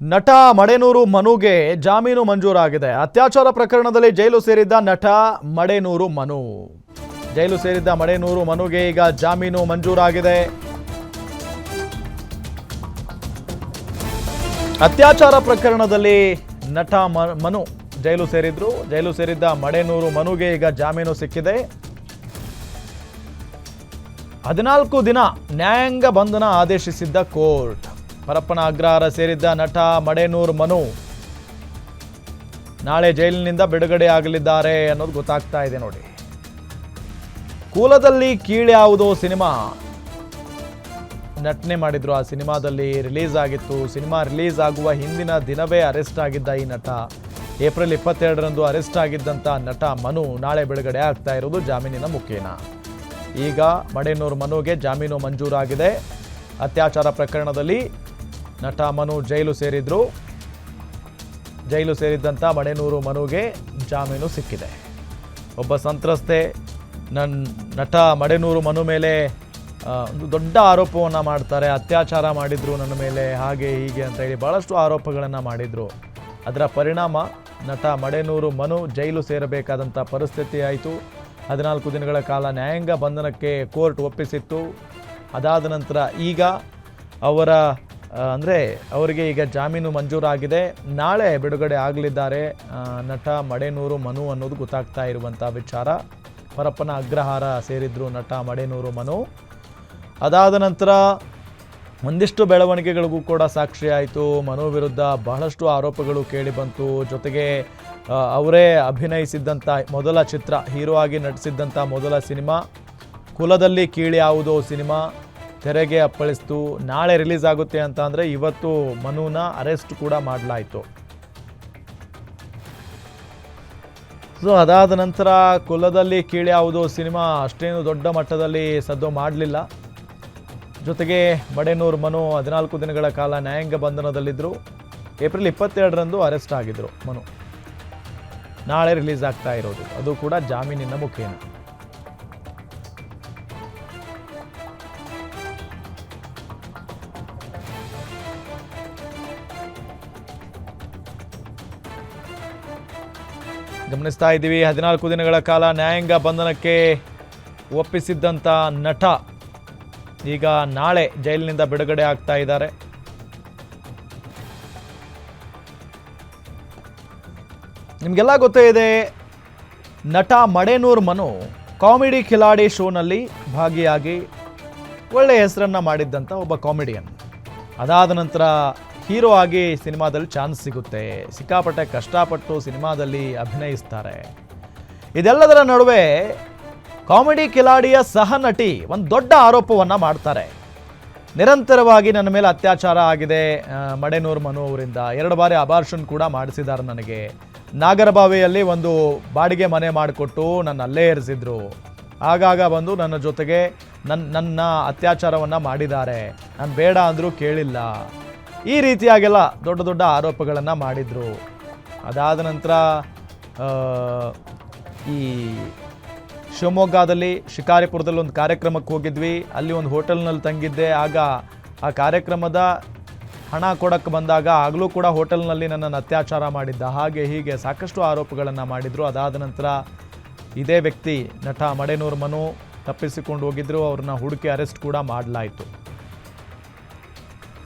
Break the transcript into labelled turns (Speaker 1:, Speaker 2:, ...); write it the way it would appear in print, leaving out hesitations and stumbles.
Speaker 1: ನಟ ಮಡೆನೂರು ಮನುಗೆ ಜಾಮೀನು ಮಂಜೂರಾಗಿದೆ. ಅತ್ಯಾಚಾರ ಪ್ರಕರಣದಲ್ಲಿ ಜೈಲು ಸೇರಿದ್ದ ನಟ ಮಡೆನೂರು ಮನು. ಜೈಲು ಸೇರಿದ್ದ ಮಡೆನೂರು ಮನುಗೆ ಈಗ ಜಾಮೀನು ಮಂಜೂರಾಗಿದೆ. ಅತ್ಯಾಚಾರ ಪ್ರಕರಣದಲ್ಲಿ ನಟ ಮನು ಜೈಲು ಸೇರಿದ್ರು. ಜೈಲು ಸೇರಿದ್ದ ಮಡೆನೂರು ಮನುಗೆ ಈಗ ಜಾಮೀನು ಸಿಕ್ಕಿದೆ. 14 ದಿನ ನ್ಯಾಯಾಂಗ ಬಂಧನ ಆದೇಶಿಸಿದ್ದ ಕೋರ್ಟ್. ಪರಪ್ಪನ ಅಗ್ರಹಾರ ಸೇರಿದ್ದ ನಟ ಮಡೆನೂರು ಮನು ನಾಳೆ ಜೈಲಿನಿಂದ ಬಿಡುಗಡೆ ಆಗಲಿದ್ದಾರೆ ಅನ್ನೋದು ಗೊತ್ತಾಗ್ತಾ ಇದೆ ನೋಡಿ. ಕೂಲದಲ್ಲಿ ಕೀಳ್ಯಾವುದೋ ಸಿನಿಮಾ ನಟನೆ ಮಾಡಿದ್ರು. ಆ ಸಿನಿಮಾದಲ್ಲಿ ರಿಲೀಸ್ ಆಗಿತ್ತು. ಸಿನಿಮಾ ರಿಲೀಸ್ ಆಗುವ ಹಿಂದಿನ ದಿನವೇ ಅರೆಸ್ಟ್ ಆಗಿದ್ದ ಈ ನಟ. ಏಪ್ರಿಲ್ 22ರಂದು ಅರೆಸ್ಟ್ ಆಗಿದ್ದಂಥ ನಟ ಮನು ನಾಳೆ ಬಿಡುಗಡೆ ಆಗ್ತಾ ಇರೋದು ಜಾಮೀನಿನ ಮುಖೇನ. ಈಗ ಮಡೆನೂರು ಮನುಗೆ ಜಾಮೀನು ಮಂಜೂರಾಗಿದೆ. ಅತ್ಯಾಚಾರ ಪ್ರಕರಣದಲ್ಲಿ ನಟ ಮನು ಜೈಲು ಸೇರಿದ್ರು. ಜೈಲು ಸೇರಿದ್ದಂಥ ಮಡೆನೂರು ಮನುಗೆ ಜಾಮೀನು ಸಿಕ್ಕಿದೆ. ಒಬ್ಬ ಸಂತ್ರಸ್ತೆ ನಟ ಮಡೆನೂರು ಮನು ಮೇಲೆ ಒಂದು ದೊಡ್ಡ ಆರೋಪವನ್ನು ಮಾಡ್ತಾರೆ. ಅತ್ಯಾಚಾರ ಮಾಡಿದ್ರು ನನ್ನ ಮೇಲೆ, ಹಾಗೆ ಹೀಗೆ ಅಂತ ಹೇಳಿ ಭಾಳಷ್ಟು ಆರೋಪಗಳನ್ನು ಮಾಡಿದರು. ಅದರ ಪರಿಣಾಮ ನಟ ಮಡೆನೂರು ಮನು ಜೈಲು ಸೇರಬೇಕಾದಂಥ ಪರಿಸ್ಥಿತಿ ಆಯಿತು. 14 ದಿನಗಳ ಕಾಲ ನ್ಯಾಯಾಂಗ ಬಂಧನಕ್ಕೆ ಕೋರ್ಟ್ ಒಪ್ಪಿಸಿತ್ತು. ಅದಾದ ನಂತರ ಈಗ ಅವರಿಗೆ ಈಗ ಜಾಮೀನು ಮಂಜೂರಾಗಿದೆ. ನಾಳೆ ಬಿಡುಗಡೆ ಆಗಲಿದ್ದಾರೆ ನಟ ಮಡೆನೂರು ಮನು ಅನ್ನೋದು ಗೊತ್ತಾಗ್ತಾ ಇರುವಂಥ ವಿಚಾರ. ಪರಪ್ಪನ ಅಗ್ರಹಾರ ಸೇರಿದ್ರು ನಟ ಮಡೆನೂರು ಮನು. ಅದಾದ ನಂತರ ಒಂದಿಷ್ಟು ಬೆಳವಣಿಗೆಗಳಿಗೂ ಕೂಡ ಸಾಕ್ಷಿಯಾಯಿತು. ಮನು ವಿರುದ್ಧ ಬಹಳಷ್ಟು ಆರೋಪಗಳು ಕೇಳಿಬಂತು. ಜೊತೆಗೆ ಅವರೇ ಅಭಿನಯಿಸಿದ್ದಂಥ ಮೊದಲ ಚಿತ್ರ, ಹೀರೋ ಆಗಿ ನಟಿಸಿದ್ದಂಥ ಮೊದಲ ಸಿನಿಮಾ ಕುಲದಲ್ಲಿ ಕೀಳ್ಯಾವುದೋ ಸಿನಿಮಾ ತೆರೆಗೆ ಅಪ್ಪಳಿಸ್ತು. ನಾಳೆ ರಿಲೀಸ್ ಆಗುತ್ತೆ ಅಂತ ಅಂದರೆ ಇವತ್ತು ಮನುನ ಅರೆಸ್ಟ್ ಕೂಡ ಮಾಡಲಾಯಿತು. ಸೊ ಅದಾದ ನಂತರ ಕುಲದಲ್ಲಿ ಕೀಳ್ಯಾವುದೋ ಸಿನಿಮಾ ಅಷ್ಟೇನು ದೊಡ್ಡ ಮಟ್ಟದಲ್ಲಿ ಸದ್ದು ಮಾಡಲಿಲ್ಲ. ಜೊತೆಗೆ ಮಡೆನೂರು ಮನು 14 ದಿನಗಳ ಕಾಲ ನ್ಯಾಯಾಂಗ ಬಂಧನದಲ್ಲಿದ್ದರು. ಏಪ್ರಿಲ್ 22ರಂದು ಅರೆಸ್ಟ್ ಆಗಿದ್ದರು ಮನು. ನಾಳೆ ರಿಲೀಸ್ ಆಗ್ತಾ ಇರೋದು, ಅದು ಕೂಡ ಜಾಮೀನಿನ ಮುಖೇನ. ಗಮನಿಸ್ತಾ ಇದ್ದೀವಿ, 14 ದಿನಗಳ ಕಾಲ ನ್ಯಾಯಾಂಗ ಬಂಧನಕ್ಕೆ ಒಪ್ಪಿಸಿದ್ದಂಥ ನಟ ಈಗ ನಾಳೆ ಜೈಲಿನಿಂದ ಬಿಡುಗಡೆ ಆಗ್ತಾ ಇದ್ದಾರೆ. ನಿಮಗೆಲ್ಲ ಗೊತ್ತೇ ಇದೆ, ನಟ ಮಡೆನೂರು ಮನು ಕಾಮಿಡಿ ಕಿಲಾಡಿ ಶೋನಲ್ಲಿ ಭಾಗಿಯಾಗಿ ಒಳ್ಳೆಯ ಹೆಸರನ್ನು ಮಾಡಿದ್ದಂಥ ಒಬ್ಬ ಕಾಮಿಡಿಯನ್. ಅದಾದ ನಂತರ ಹೀರೋ ಆಗಿ ಸಿನಿಮಾದಲ್ಲಿ ಚಾನ್ಸ್ ಸಿಗುತ್ತೆ. ಸಿಕ್ಕಾಪಟ್ಟೆ ಕಷ್ಟಪಟ್ಟು ಸಿನಿಮಾದಲ್ಲಿ ಅಭಿನಯಿಸ್ತಾರೆ. ಇದೆಲ್ಲದರ ನಡುವೆ ಕಾಮಿಡಿ ಕಿಲಾಡಿಯ ಸಹ ನಟಿ ಒಂದು ದೊಡ್ಡ ಆರೋಪವನ್ನು ಮಾಡ್ತಾರೆ. ನಿರಂತರವಾಗಿ ನನ್ನ ಮೇಲೆ ಅತ್ಯಾಚಾರ ಆಗಿದೆ ಮಡೆನೂರು ಮನು ಅವರಿಂದ. 2 ಬಾರಿ ಅಬಾರ್ಷನ್ ಕೂಡ ಮಾಡಿಸಿದ್ದಾರೆ ನನಗೆ. ನಾಗರಬಾವಿಯಲ್ಲಿ ಒಂದು ಬಾಡಿಗೆ ಮನೆ ಮಾಡಿಕೊಟ್ಟು ನನ್ನ ಅಲ್ಲೇ ಇರಿಸಿದ್ರು. ಆಗಾಗ ಬಂದು ನನ್ನ ಜೊತೆಗೆ ನನ್ನ ಅತ್ಯಾಚಾರವನ್ನು ಮಾಡಿದ್ದಾರೆ. ನಾನು ಬೇಡ ಅಂದರೂ ಕೇಳಿಲ್ಲ. ಈ ರೀತಿಯಾಗೆಲ್ಲ ದೊಡ್ಡ ದೊಡ್ಡ ಆರೋಪಗಳನ್ನು ಮಾಡಿದರು. ಅದಾದ ನಂತರ ಈ ಶಿವಮೊಗ್ಗದಲ್ಲಿ ಶಿಕಾರಿಪುರದಲ್ಲಿ ಒಂದು ಕಾರ್ಯಕ್ರಮಕ್ಕೆ ಹೋಗಿದ್ವಿ. ಅಲ್ಲಿ ಒಂದು ಹೋಟೆಲ್ನಲ್ಲಿ ತಂಗಿದ್ದೆ. ಆಗ ಆ ಕಾರ್ಯಕ್ರಮದ ಹಣ ಕೊಡಕ್ಕೆ ಬಂದಾಗ ಆಗಲೂ ಕೂಡ ಹೋಟೆಲ್ನಲ್ಲಿ ನನ್ನನ್ನು ಅತ್ಯಾಚಾರ ಮಾಡಿದ್ದ, ಹಾಗೆ ಹೀಗೆ ಸಾಕಷ್ಟು ಆರೋಪಗಳನ್ನು ಮಾಡಿದರು. ಅದಾದ ನಂತರ ಇದೇ ವ್ಯಕ್ತಿ ನಟ ಮಡೆನೂರು ಮನು ತಪ್ಪಿಸಿಕೊಂಡು ಹೋಗಿದ್ದರು. ಅವ್ರನ್ನ ಹುಡುಕಿ ಅರೆಸ್ಟ್ ಕೂಡ ಮಾಡಲಾಯಿತು.